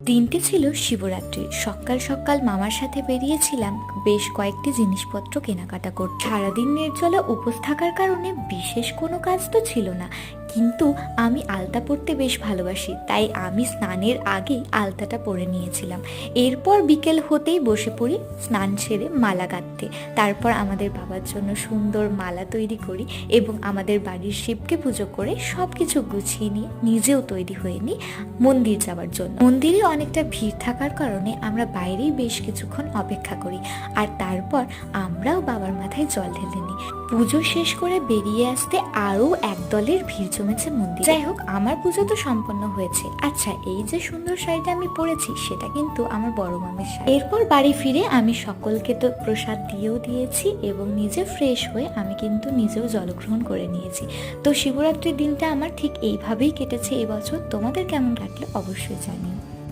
দিনটি ছিল শিবরাত্রি। সকাল সকাল মামার সাথে বেরিয়েছিলাম বেশ কয়েকটি জিনিসপত্র কেনাকাটা করতে। সারাদিন নির্জলা উপোস থাকার কারণে বিশেষ কোনো কাজ তো ছিল না, কিন্তু আমি আলতা পরতে বেশ ভালোবাসি, তাই আমি স্নানের আগেই আলতাটা পরে নিয়েছিলাম। এরপর বিকেল হতেই বসে পড়ি স্নান সেরে মালা গাঁথতে। তারপর আমাদের বাবার জন্য সুন্দর মালা তৈরি করি এবং আমাদের বাড়ির শিবকে পুজো করে সব কিছু গুছিয়ে নিয়ে নিজেও তৈরি হয়ে নিই মন্দির যাওয়ার জন্য। মন্দিরে অনেকটা ভিড় থাকার কারণে আমরা বাইরেই বেশ কিছুক্ষণ অপেক্ষা করি, আর তারপর আমরাও বাবার মাথায় জল ঢেলে নিই। পুজো শেষ করে বেরিয়ে আসতে আরও এক দলের ভিড় জমেছে মন্দিরে। যাই হোক, আমার পুজো তো সম্পন্ন হয়েছে। আচ্ছা, এই যে সুন্দর শাড়িটা আমি পরেছি সেটা কিন্তু আমার বড় মামের শাড়ি। এরপর বাড়ি ফিরে আমি সকলকে তো প্রসাদ দিয়েও দিয়েছি এবং নিজে ফ্রেশ হয়ে আমি কিন্তু নিজেও জলগ্রহণ করে নিয়েছি। তো শিবরাত্রির দিনটা আমার ঠিক এইভাবেই কেটেছে এবছর। তোমাদের কেমন কাটলো অবশ্যই জানিও।